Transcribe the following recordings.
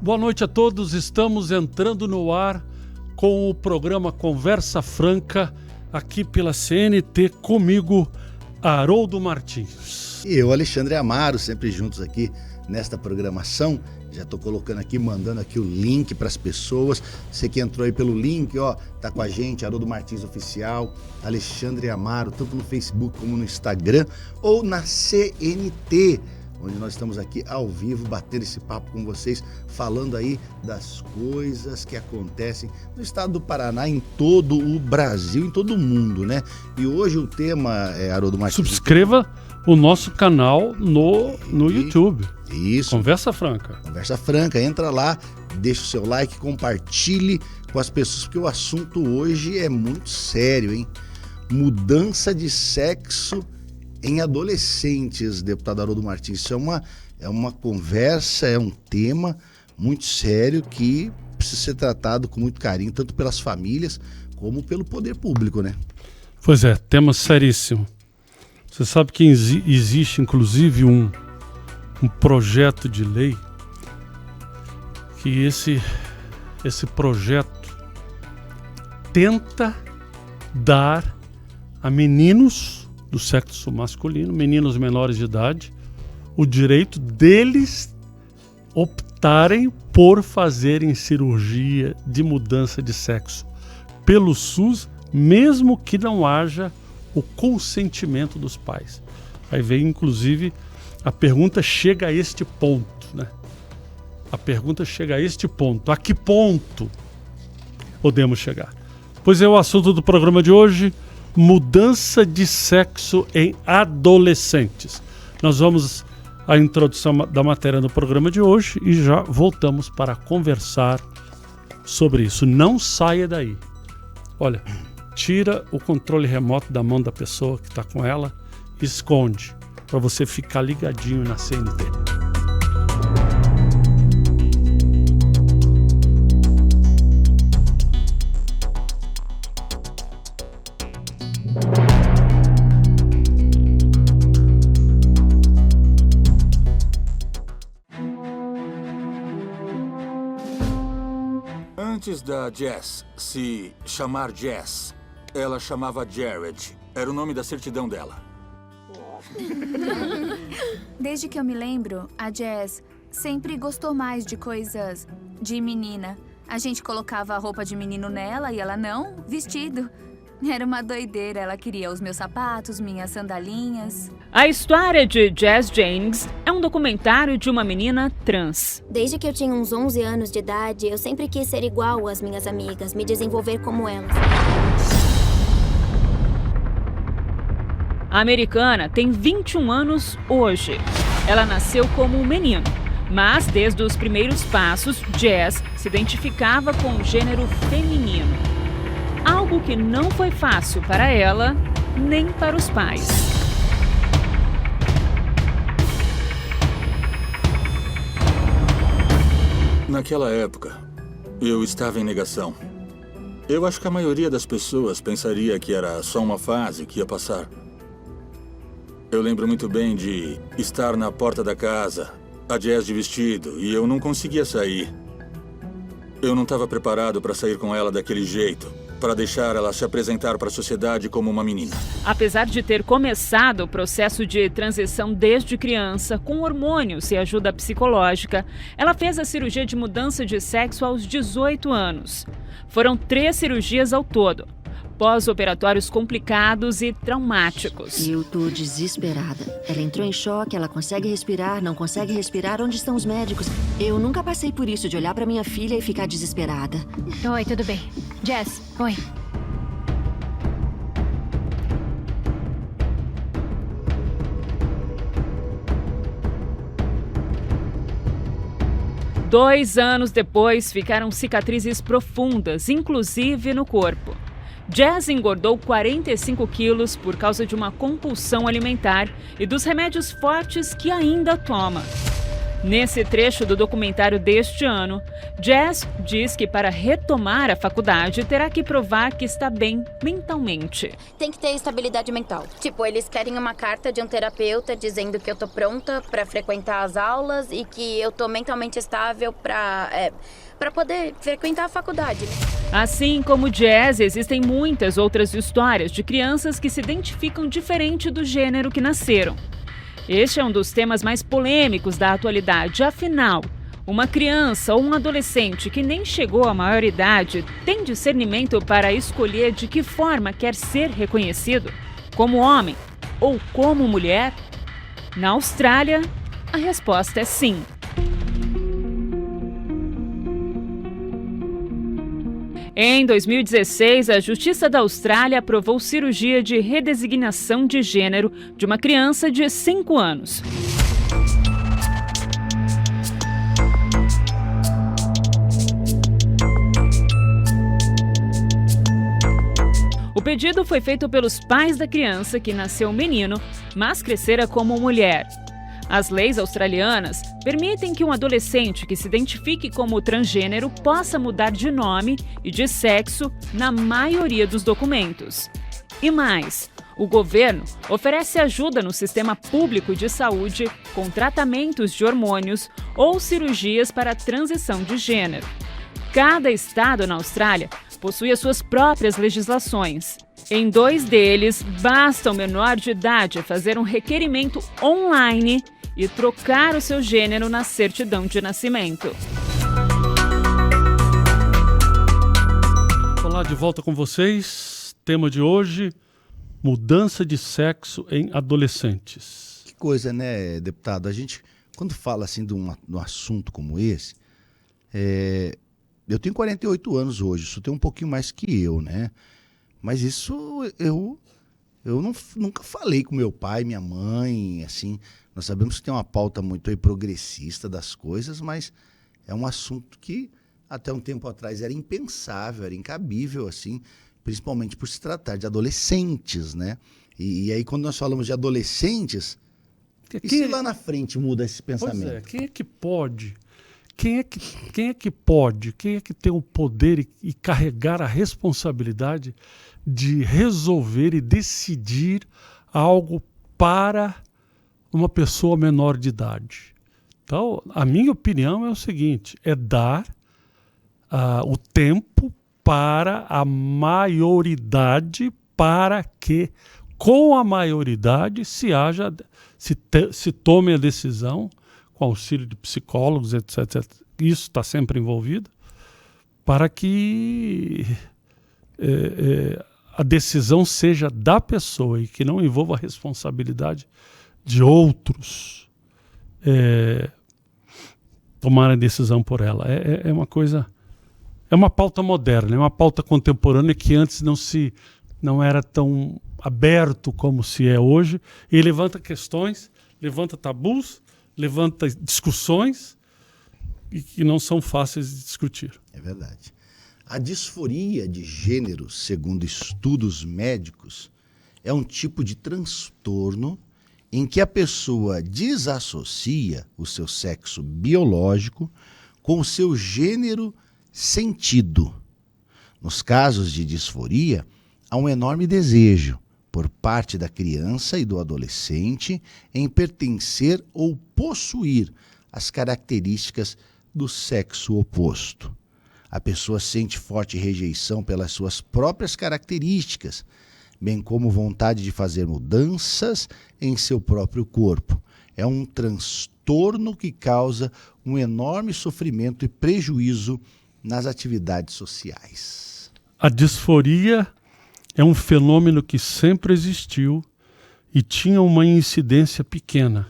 Boa noite a todos, estamos entrando no ar com o programa Conversa Franca, aqui pela CNT, comigo, Haroldo Martins. E eu, Alexandre Amaro, sempre juntos aqui nesta programação. Já estou colocando aqui, mandando aqui o link para as pessoas. Você que entrou aí pelo link, ó, tá com a gente, Haroldo Martins Oficial, Alexandre Amaro, tanto no Facebook como no Instagram, ou na CNT, onde nós estamos aqui ao vivo, batendo esse papo com vocês, falando aí das coisas que acontecem no estado do Paraná, em todo o Brasil, em todo o mundo, né? E hoje o tema é, Haroldo Martins... Subscreva o nosso canal no YouTube. Isso. Conversa Franca. Conversa Franca, entra lá, deixa o seu like, compartilhe com as pessoas, porque o assunto hoje é muito sério, hein? Mudança de sexo em adolescentes, deputado Haroldo Martins. Isso é uma conversa, é um tema muito sério que precisa ser tratado com muito carinho, tanto pelas famílias como pelo poder público, né? Pois é, tema seríssimo. Você sabe que existe, inclusive, um projeto de lei, que esse projeto tenta dar a meninos do sexo masculino, meninos menores de idade, o direito deles optarem por fazerem cirurgia de mudança de sexo pelo SUS, mesmo que não haja o consentimento dos pais. Aí vem, inclusive, a pergunta chega a este ponto, né? A pergunta chega a este ponto. A que ponto podemos chegar? Pois é o assunto do programa de hoje, mudança de sexo em adolescentes. Nós vamos à introdução da matéria no programa de hoje e já voltamos para conversar sobre isso. Não saia daí. Olha, tira o controle remoto da mão da pessoa que está com ela e esconde, para você ficar ligadinho na CNT. Antes da Jess se chamar Jess, ela chamava Jared. Era o nome da certidão dela. Desde que eu me lembro, a Jess sempre gostou mais de coisas de menina. A gente colocava a roupa de menino nela e ela não, vestido. Era uma doideira, ela queria os meus sapatos, minhas sandalinhas. A história de Jess Jennings é um documentário de uma menina trans. Desde que eu tinha uns 11 anos de idade, eu sempre quis ser igual às minhas amigas, me desenvolver como elas. A americana tem 21 anos hoje. Ela nasceu como um menino, mas desde os primeiros passos, Jess se identificava com o gênero feminino. Algo que não foi fácil para ela, nem para os pais. Naquela época, eu estava em negação. Eu acho que a maioria das pessoas pensaria que era só uma fase que ia passar. Eu lembro muito bem de estar na porta da casa, a Jess de vestido, e eu não conseguia sair. Eu não estava preparado para sair com ela daquele jeito, para deixar ela se apresentar para a sociedade como uma menina. Apesar de ter começado o processo de transição desde criança, com hormônios e ajuda psicológica, ela fez a cirurgia de mudança de sexo aos 18 anos. Foram 3 cirurgias ao todo. Pós-operatórios complicados e traumáticos. Eu tô desesperada. Ela entrou em choque, ela consegue respirar, não consegue respirar. Onde estão os médicos? Eu nunca passei por isso, de olhar pra minha filha e ficar desesperada. Oi, tudo bem? Jess, oi. Dois anos depois, ficaram cicatrizes profundas, inclusive no corpo. Jess engordou 45 quilos por causa de uma compulsão alimentar e dos remédios fortes que ainda toma. Nesse trecho do documentário deste ano, Jess diz que para retomar a faculdade terá que provar que está bem mentalmente. Tem que ter estabilidade mental. Tipo, eles querem uma carta de um terapeuta dizendo que eu tô pronta para frequentar as aulas e que eu tô mentalmente estável para poder frequentar a faculdade. Assim como Jess, existem muitas outras histórias de crianças que se identificam diferente do gênero que nasceram. Este é um dos temas mais polêmicos da atualidade. Afinal, uma criança ou um adolescente que nem chegou à maioridade tem discernimento para escolher de que forma quer ser reconhecido? Como homem ou como mulher? Na Austrália, a resposta é sim. Em 2016, a Justiça da Austrália aprovou cirurgia de redesignação de gênero de uma criança de 5 anos. O pedido foi feito pelos pais da criança, que nasceu menino, mas crescera como mulher. As leis australianas permitem que um adolescente que se identifique como transgênero possa mudar de nome e de sexo na maioria dos documentos. E mais, o governo oferece ajuda no sistema público de saúde com tratamentos de hormônios ou cirurgias para a transição de gênero. Cada estado na Austrália possui as suas próprias legislações. Em 2 deles, basta o menor de idade fazer um requerimento online e trocar o seu gênero na certidão de nascimento. Olá, de volta com vocês. Tema de hoje, mudança de sexo em adolescentes. Que coisa, né, deputado? A gente, quando fala assim de um assunto como esse, eu tenho 48 anos hoje, isso tem um pouquinho mais que eu, né? Mas isso eu nunca falei com meu pai, minha mãe, assim. Nós sabemos que tem uma pauta muito aí progressista das coisas, mas é um assunto que até um tempo atrás era impensável, era incabível, assim, principalmente por se tratar de adolescentes, né? E aí quando nós falamos de adolescentes, e se lá na frente muda esse pensamento? Pois é, quem é que pode? Quem é que tem o poder e carregar a responsabilidade de resolver e decidir algo para uma pessoa menor de idade? Então, a minha opinião é o seguinte, é dar o tempo para a maioridade, para que com a maioridade se tome a decisão, com auxílio de psicólogos, etc. Isso está sempre envolvido, para que a decisão seja da pessoa e que não envolva a responsabilidade de outros tomar a decisão por ela. É uma coisa, é uma pauta moderna, é uma pauta contemporânea que antes não era tão aberto como se é hoje, e levanta questões, levanta tabus, levanta discussões e que não são fáceis de discutir. É verdade. A disforia de gênero, segundo estudos médicos, é um tipo de transtorno em que a pessoa desassocia o seu sexo biológico com o seu gênero sentido. Nos casos de disforia, há um enorme desejo por parte da criança e do adolescente em pertencer ou possuir as características do sexo oposto. A pessoa sente forte rejeição pelas suas próprias características, bem como vontade de fazer mudanças em seu próprio corpo. É um transtorno que causa um enorme sofrimento e prejuízo nas atividades sociais. A disforia é um fenômeno que sempre existiu e tinha uma incidência pequena.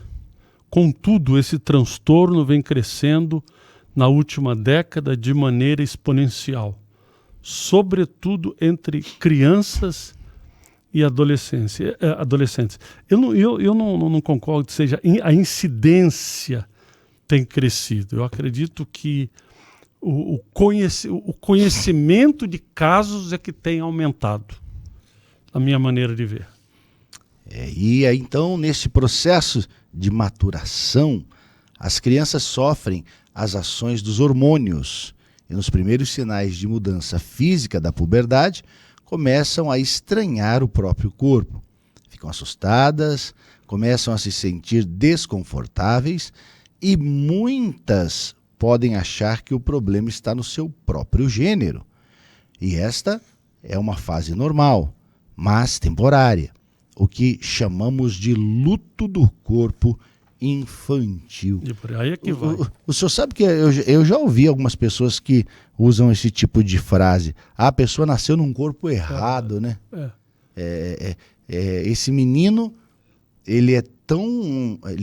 Contudo, esse transtorno vem crescendo na última década de maneira exponencial, sobretudo entre crianças e adolescentes. Eu não concordo que seja a incidência tem crescido. Eu acredito que o conhecimento de casos é que tem aumentado, a minha maneira de ver. E aí, então, nesse processo de maturação, As crianças sofrem as ações dos hormônios e nos primeiros sinais de mudança física da puberdade começam a estranhar o próprio corpo. Ficam assustadas, começam a se sentir desconfortáveis e muitas podem achar que o problema está no seu próprio gênero. E esta é uma fase normal, mas temporária, o que chamamos de luto do corpo infantil. E por aí é que vai. O senhor sabe que eu já ouvi algumas pessoas que usam esse tipo de frase. A pessoa nasceu num corpo errado, né? Esse menino, ele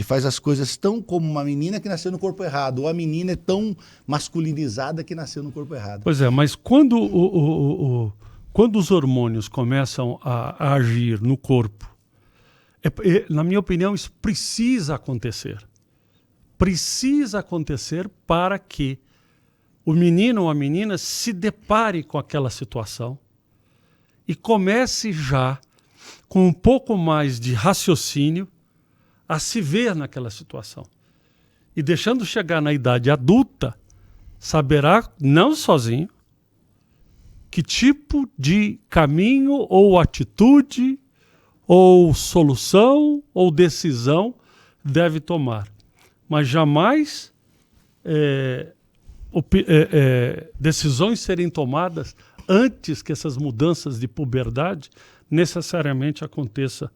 faz as coisas tão como uma menina que nasceu no corpo errado, ou a menina é tão masculinizada que nasceu no corpo errado. Pois é, mas quando os hormônios começam a agir no corpo, na minha opinião, isso precisa acontecer. Precisa acontecer para que o menino ou a menina se depare com aquela situação e comece já, com um pouco mais de raciocínio, a se ver naquela situação. E deixando chegar na idade adulta, saberá, não sozinho, que tipo de caminho ou atitude ou solução ou decisão deve tomar. Mas jamais decisões serem tomadas antes que essas mudanças de puberdade necessariamente aconteçam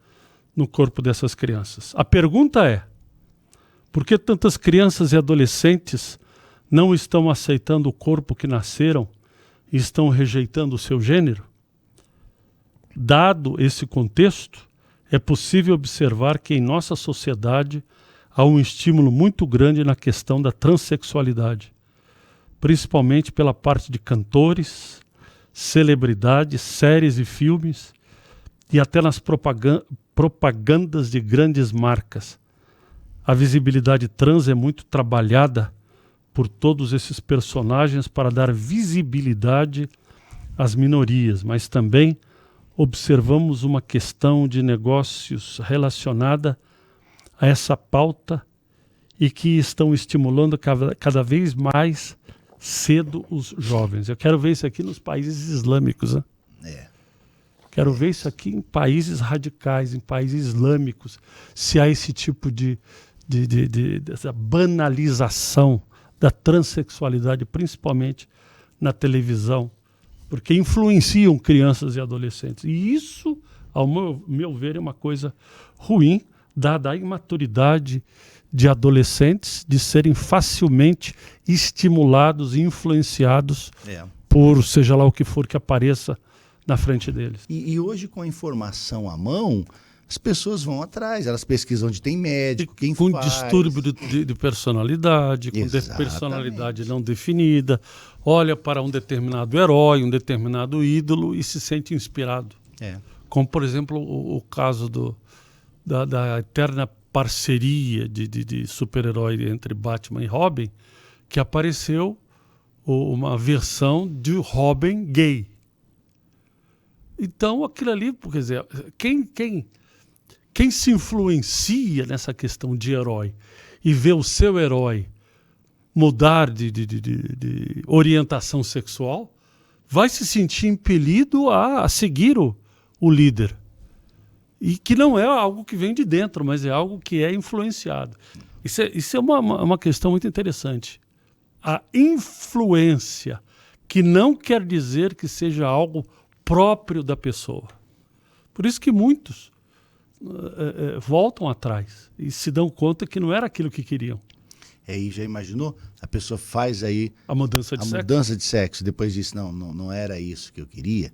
no corpo dessas crianças. A pergunta é: por que tantas crianças e adolescentes não estão aceitando o corpo que nasceram e estão rejeitando o seu gênero? Dado esse contexto, é possível observar que em nossa sociedade há um estímulo muito grande na questão da transexualidade, principalmente pela parte de cantores, celebridades, séries e filmes, e até nas propagandas de grandes marcas. A visibilidade trans é muito trabalhada por todos esses personagens para dar visibilidade às minorias, mas também observamos uma questão de negócios relacionada a essa pauta e que estão estimulando cada vez mais cedo os jovens. Eu quero ver isso aqui nos países islâmicos, né? Quero ver isso aqui em países radicais, em países islâmicos, se há esse tipo dessa banalização da transexualidade, principalmente na televisão, porque influenciam crianças e adolescentes. E isso, ao meu ver, é uma coisa ruim, dada a imaturidade de adolescentes de serem facilmente estimulados e influenciados por seja lá o que for que apareça na frente deles. E hoje, com a informação à mão, as pessoas vão atrás, elas pesquisam onde tem médico, quem com faz. Distúrbio de personalidade, com personalidade não definida, olha para um determinado herói, um determinado ídolo e se sente inspirado. Como, por exemplo, o caso da eterna parceria de super-herói entre Batman e Robin, que apareceu uma versão de Robin gay. Então, aquilo ali, quer dizer, quem se influencia nessa questão de herói e vê o seu herói mudar de orientação sexual, vai se sentir impelido a seguir o líder. E que não é algo que vem de dentro, mas é algo que é influenciado. Isso é uma questão muito interessante. A influência, que não quer dizer que seja algo próprio da pessoa. Por isso que muitos voltam atrás e se dão conta que não era aquilo que queriam. E já imaginou? A pessoa faz aí a mudança de sexo. Depois disso, não era isso que eu queria.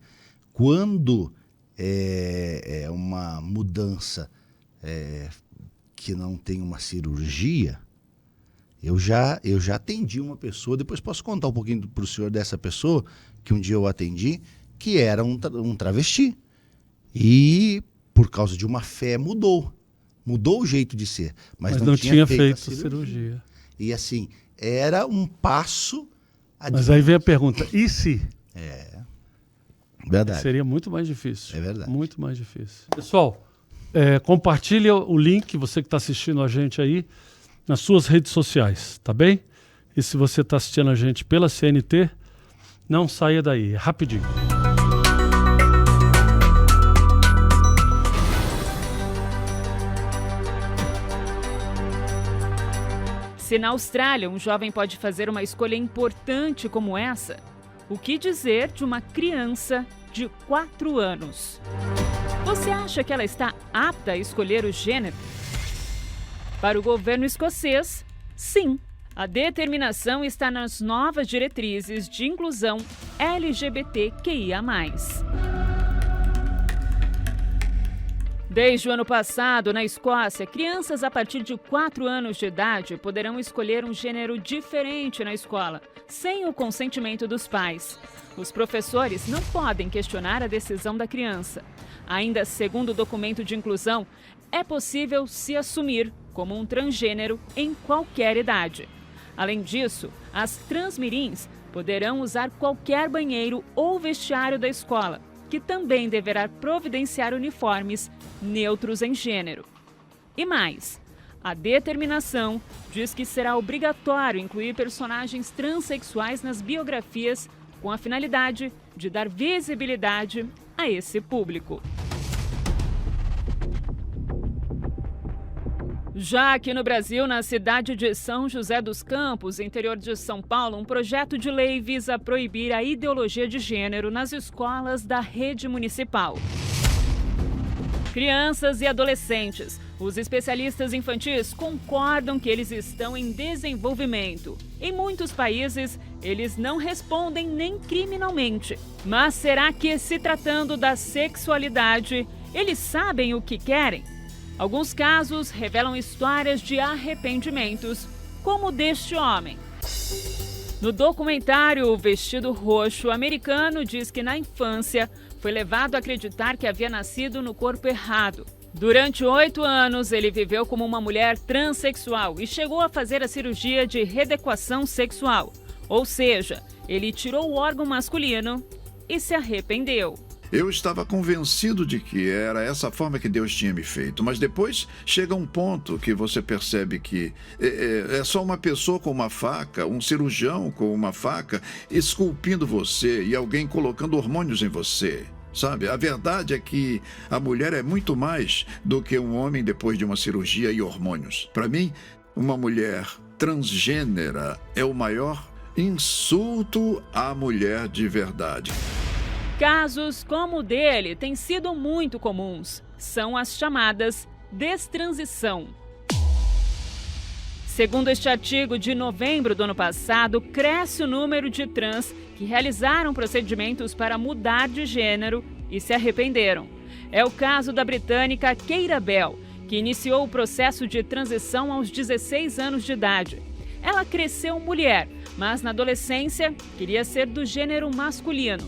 Quando é uma mudança que não tem uma cirurgia, eu já atendi uma pessoa, depois posso contar um pouquinho para o senhor dessa pessoa, que um dia eu atendi, que era um travesti. E, por causa de uma fé, mudou o jeito de ser. Mas não tinha feito a cirurgia. E assim, era um passo adiante. Mas aí vem a pergunta, e se? Verdade. Seria muito mais difícil. É verdade. Muito mais difícil. Pessoal, compartilha o link, você que está assistindo a gente aí, nas suas redes sociais, tá bem? E se você está assistindo a gente pela CNT, não saia daí, é rapidinho. Se na Austrália um jovem pode fazer uma escolha importante como essa, o que dizer de uma criança de 4 anos? Você acha que ela está apta a escolher o gênero? Para o governo escocês, sim. A determinação está nas novas diretrizes de inclusão LGBTQIA+. Desde o ano passado, na Escócia, crianças a partir de 4 anos de idade poderão escolher um gênero diferente na escola, sem o consentimento dos pais. Os professores não podem questionar a decisão da criança. Ainda segundo o documento de inclusão, é possível se assumir como um transgênero em qualquer idade. Além disso, as transmirins poderão usar qualquer banheiro ou vestiário da escola, que também deverá providenciar uniformes neutros em gênero. E mais, a determinação diz que será obrigatório incluir personagens transexuais nas biografias com a finalidade de dar visibilidade a esse público. Já aqui no Brasil, na cidade de São José dos Campos, interior de São Paulo, um projeto de lei visa proibir a ideologia de gênero nas escolas da rede municipal. Crianças e adolescentes. Os especialistas infantis concordam que eles estão em desenvolvimento. Em muitos países, eles não respondem nem criminalmente. Mas será que, se tratando da sexualidade, eles sabem o que querem? Alguns casos revelam histórias de arrependimentos, como o deste homem. No documentário O Vestido Roxo, o americano diz que na infância foi levado a acreditar que havia nascido no corpo errado. Durante 8 anos, ele viveu como uma mulher transexual e chegou a fazer a cirurgia de readequação sexual. Ou seja, ele tirou o órgão masculino e se arrependeu. Eu estava convencido de que era essa forma que Deus tinha me feito, mas depois chega um ponto que você percebe que é só uma pessoa com uma faca, um cirurgião com uma faca, esculpindo você e alguém colocando hormônios em você. Sabe, a verdade é que a mulher é muito mais do que um homem depois de uma cirurgia e hormônios. Para mim, uma mulher transgênera é o maior insulto à mulher de verdade. Casos como o dele têm sido muito comuns. São as chamadas destransição. Segundo este artigo de novembro do ano passado, cresce o número de trans que realizaram procedimentos para mudar de gênero e se arrependeram. É o caso da britânica Keira Bell, que iniciou o processo de transição aos 16 anos de idade. Ela cresceu mulher, mas na adolescência queria ser do gênero masculino.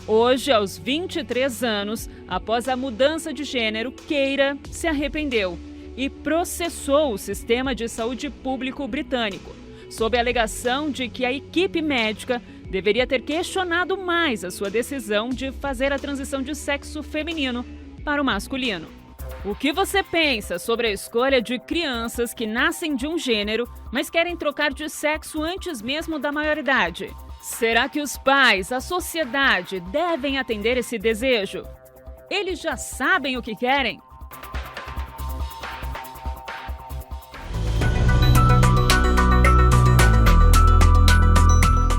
Hoje, aos 23 anos, após a mudança de gênero, Keira se arrependeu e processou o sistema de saúde público britânico, sob a alegação de que a equipe médica deveria ter questionado mais a sua decisão de fazer a transição de sexo feminino para o masculino. O que você pensa sobre a escolha de crianças que nascem de um gênero, mas querem trocar de sexo antes mesmo da maioridade? Será que os pais, a sociedade, devem atender esse desejo? Eles já sabem o que querem?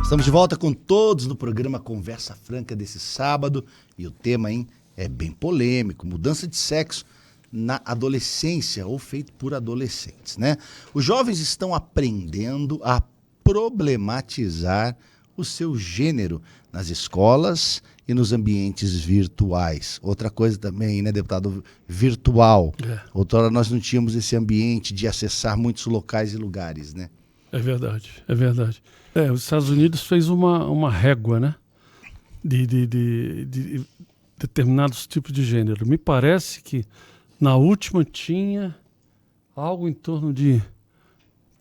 Estamos de volta com todos no programa Conversa Franca desse sábado. E o tema, é bem polêmico, mudança de sexo na adolescência ou feito por adolescentes, né? Os jovens estão aprendendo a problematizar o seu gênero nas escolas e nos ambientes virtuais. Outra coisa também, né, deputado? Virtual. Outrora nós não tínhamos esse ambiente de acessar muitos locais e lugares, né? É verdade, é verdade. Os Estados Unidos fez uma régua, né, de determinados tipos de gênero. Me parece que na última tinha algo em torno de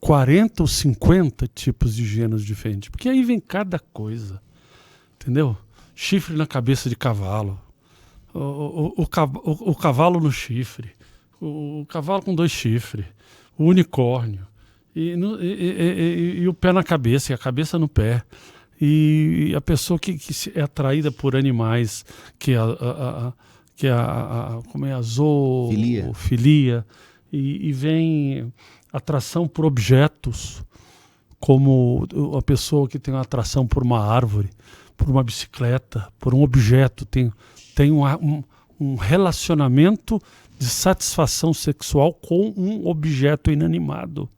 40 ou 50 tipos de gêneros diferentes. Porque aí vem cada coisa, entendeu? Chifre na cabeça de cavalo, o cavalo no chifre, o cavalo com 2 chifres, o unicórnio. E o pé na cabeça, e a cabeça no pé. E a pessoa que é atraída por animais, que é a zoofilia, e vem atração por objetos, como a pessoa que tem uma atração por uma árvore, por uma bicicleta, por um objeto, tem um relacionamento de satisfação sexual com um objeto inanimado.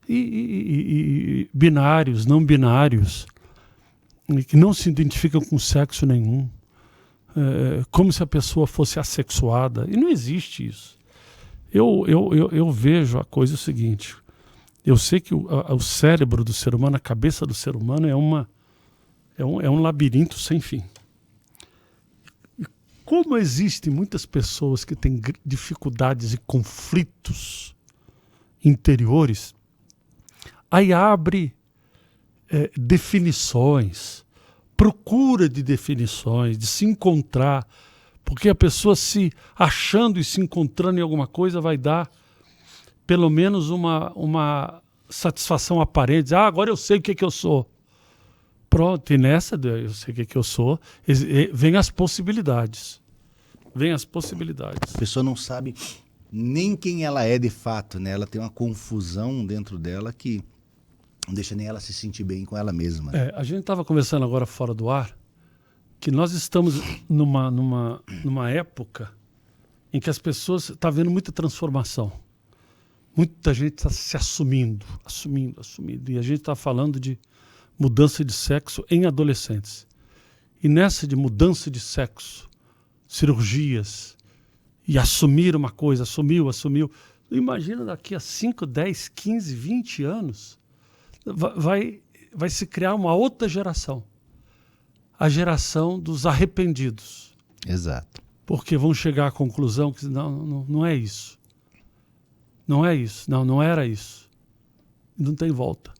E binários, não binários, que não se identificam com sexo nenhum, como se a pessoa fosse assexuada. E não existe isso. Eu vejo a coisa seguinte: eu sei que o cérebro do ser humano, a cabeça do ser humano é um labirinto sem fim. E como existem muitas pessoas que têm dificuldades e conflitos interiores, aí abre definições, procura de definições, de se encontrar, porque a pessoa se achando e se encontrando em alguma coisa vai dar pelo menos uma satisfação aparente. Agora eu sei o que eu sou. Pronto, e nessa eu sei o que eu sou, vem as possibilidades. A pessoa não sabe nem quem ela é de fato, né? Ela tem uma confusão dentro dela que não deixa nem ela se sentir bem com ela mesma. Né? A gente estava conversando agora fora do ar que nós estamos numa época em que as pessoas estão vendo muita transformação. Muita gente está se assumindo. E a gente está falando de mudança de sexo em adolescentes. E nessa de mudança de sexo, cirurgias, e assumir uma coisa, assumiu. Imagina daqui a 5, 10, 15, 20 anos, vai se criar uma outra geração. A geração dos arrependidos. Exato. Porque vão chegar à conclusão que não é isso. Não é isso. Não era isso. Não tem volta.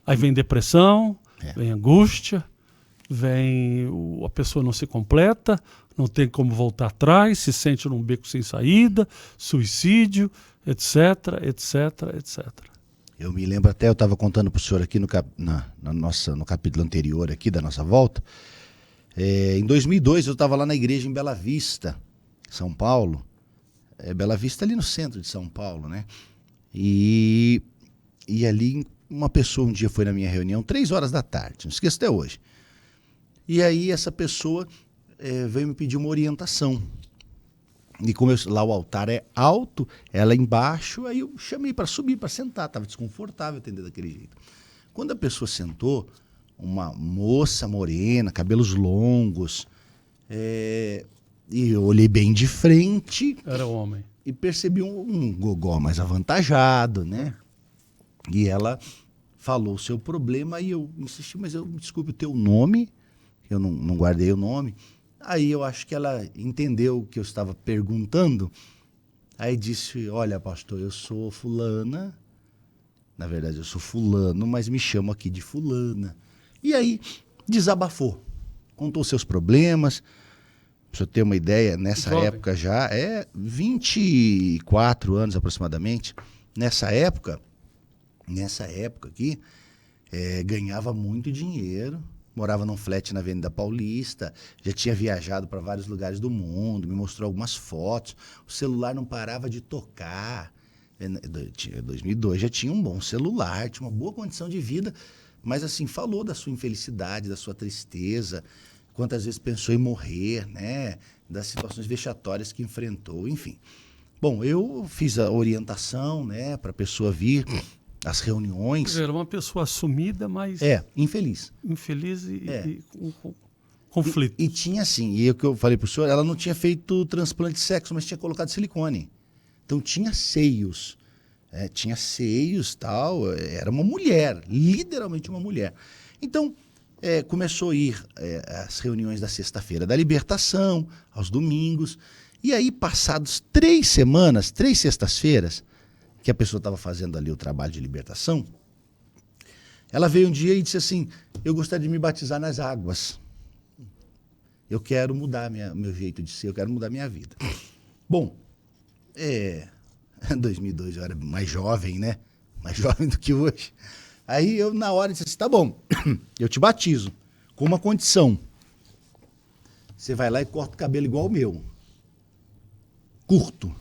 Aí vem depressão, vem angústia, a pessoa não se completa, não tem como voltar atrás, se sente num beco sem saída, suicídio, etc. Eu me lembro até, eu estava contando para o senhor aqui no capítulo anterior aqui da nossa volta. Em 2002 eu estava lá na igreja em Bela Vista, São Paulo. Bela Vista ali no centro de São Paulo, né? E ali uma pessoa um dia foi na minha reunião, 3 da tarde, não esqueço até hoje. E aí essa pessoa veio me pedir uma orientação. E como lá o altar é alto, ela embaixo, aí eu chamei para subir, para sentar, estava desconfortável atender daquele jeito. Quando a pessoa sentou, uma moça morena, cabelos longos, e eu olhei bem de frente. Era homem. E percebi um gogó mais avantajado, né? E ela falou o seu problema, e eu insisti, mas desculpe o teu nome, eu não guardei o nome. Aí eu acho que ela entendeu o que eu estava perguntando. Aí disse, olha, pastor, eu sou fulana. Na verdade, eu sou fulano, mas me chamo aqui de fulana. E aí desabafou. Contou seus problemas. Pra você ter uma ideia, nessa época já, 24 anos aproximadamente. Nessa época aqui, ganhava muito dinheiro. Morava num flat na Avenida Paulista, já tinha viajado para vários lugares do mundo, me mostrou algumas fotos, o celular não parava de tocar. Em 2002 já tinha um bom celular, tinha uma boa condição de vida, mas assim, falou da sua infelicidade, da sua tristeza, quantas vezes pensou em morrer, né? Das situações vexatórias que enfrentou, enfim. Bom, eu fiz a orientação, né, para a pessoa vir às reuniões. Era uma pessoa assumida, mas... infeliz. Infeliz e com conflito. E tinha assim, e o que eu falei para o senhor, ela não tinha feito transplante de sexo, mas tinha colocado silicone. Então tinha seios. Tinha seios e tal. Era uma mulher, literalmente uma mulher. Então, começou a ir às reuniões da sexta-feira da libertação, aos domingos. E aí, passados 3 semanas, 3 sextas-feiras, que a pessoa estava fazendo ali o trabalho de libertação, ela veio um dia e disse assim, eu gostaria de me batizar nas águas. Eu quero mudar meu jeito de ser, eu quero mudar minha vida. Bom, em 2002 eu era mais jovem, né? mais jovem do que hoje. Aí eu, na hora, disse assim, tá bom, eu te batizo, com uma condição. Você vai lá e corta o cabelo igual o meu. Curto.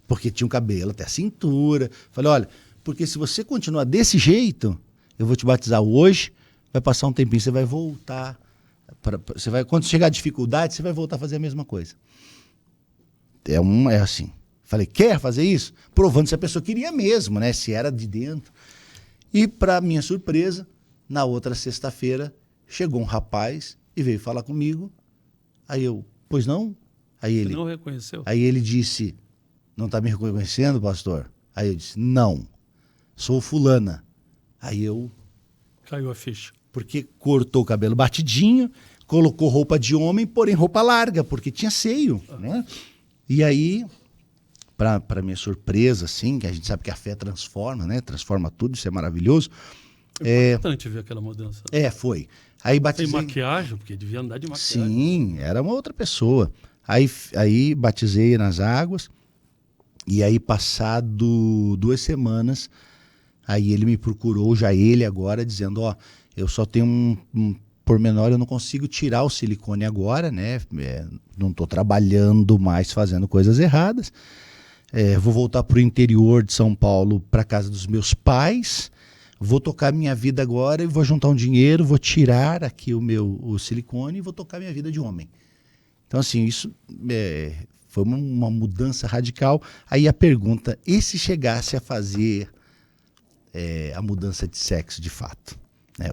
Porque tinha um cabelo até a cintura. Falei, olha, porque se você continuar desse jeito, eu vou te batizar hoje, vai passar um tempinho, você vai voltar. Quando chegar a dificuldade, você vai voltar a fazer a mesma coisa. É assim. Falei, quer fazer isso? Provando se a pessoa queria mesmo, né? Se era de dentro. E, para minha surpresa, na outra sexta-feira, chegou um rapaz e veio falar comigo. Aí eu, pois não? Aí ele não reconheceu? Aí ele disse, não está me reconhecendo, pastor? Aí eu disse, não, sou fulana. Aí eu... Caiu a ficha. Porque cortou o cabelo batidinho, colocou roupa de homem, porém roupa larga, porque tinha seio, né? E aí, para minha surpresa, assim, que a gente sabe que a fé transforma, né? Transforma tudo, isso é maravilhoso. É importante ver aquela mudança. Foi. Aí batizei... Tem maquiagem, porque devia andar de maquiagem. Sim, era uma outra pessoa. Aí batizei nas águas, e aí passado 2 semanas, aí ele me procurou, já ele agora, dizendo, eu só tenho um pormenor, eu não consigo tirar o silicone agora, né? Não estou trabalhando mais fazendo coisas erradas. Vou voltar para o interior de São Paulo, para casa dos meus pais, vou tocar minha vida agora e vou juntar um dinheiro, vou tirar aqui o silicone e vou tocar minha vida de homem. Então, assim, isso foi uma mudança radical. Aí a pergunta, e se chegasse a fazer a mudança de sexo de fato?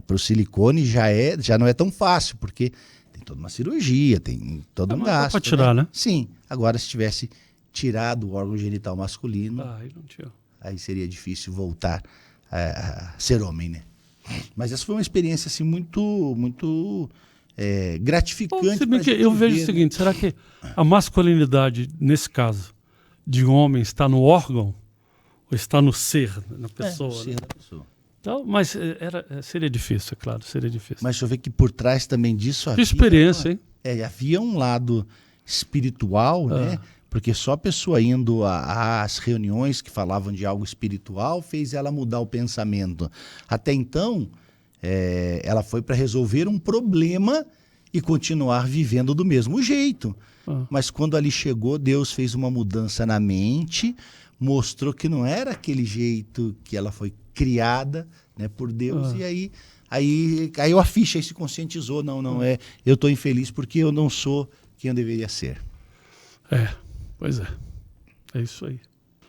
Para o silicone já não é tão fácil, porque tem toda uma cirurgia, tem todo um gasto. Para tirar, né? Sim. Agora, se tivesse tirado o órgão genital masculino, aí seria difícil voltar a ser homem, né? Mas essa foi uma experiência assim, muito gratificante. Eu vejo o seguinte, será que a masculinidade, nesse caso, de homem está no órgão ou está no ser, na pessoa? No ser da pessoa. Então, mas seria difícil, é claro, seria difícil. Mas deixa eu ver que por trás também disso havia... experiência, hein? Havia um lado espiritual, né? Porque só a pessoa indo às reuniões que falavam de algo espiritual fez ela mudar o pensamento. Até então, ela foi para resolver um problema e continuar vivendo do mesmo jeito. Mas quando ali chegou, Deus fez uma mudança na mente, mostrou que não era aquele jeito que ela foi criada, né, por Deus, e aí caiu a ficha e se conscientizou, eu estou infeliz porque eu não sou quem eu deveria ser. Pois é isso aí.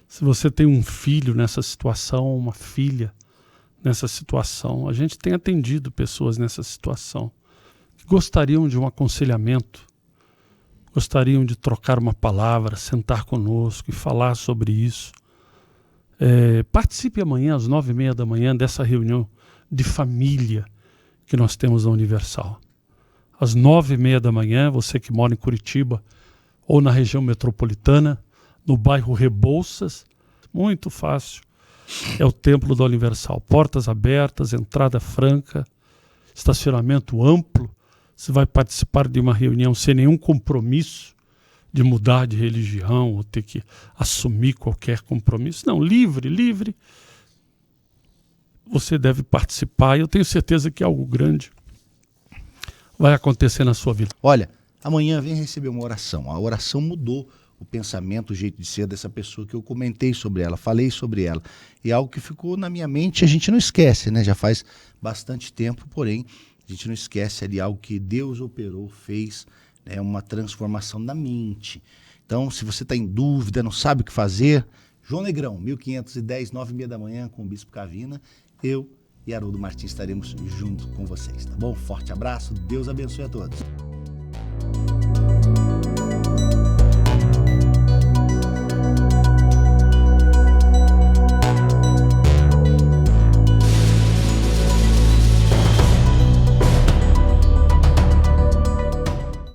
Se você tem um filho nessa situação, uma filha nessa situação, a gente tem atendido pessoas nessa situação que gostariam de um aconselhamento, gostariam de trocar uma palavra, sentar conosco e falar sobre isso. Participe amanhã às 9h30 da manhã dessa reunião de família que nós temos na Universal. Às 9h30 da manhã, você que mora em Curitiba ou na região metropolitana, no bairro Rebouças, muito fácil, é o Templo da Universal. Portas abertas, entrada franca, estacionamento amplo. Você vai participar de uma reunião sem nenhum compromisso de mudar de religião ou ter que assumir qualquer compromisso. Não, livre. Você deve participar e eu tenho certeza que algo grande vai acontecer na sua vida. Olha, amanhã vem receber uma oração. A oração mudou o pensamento, o jeito de ser dessa pessoa que eu comentei sobre ela, falei sobre ela. E algo que ficou na minha mente, a gente não esquece, né? Já faz bastante tempo, porém, a gente não esquece ali algo que Deus operou, fez, né, uma transformação da mente. Então, se você está em dúvida, não sabe o que fazer, João Negrão, 1510, 9h30 da manhã, com o Bispo Cavina, eu e Haroldo Martins estaremos junto com vocês, tá bom? Forte abraço, Deus abençoe a todos.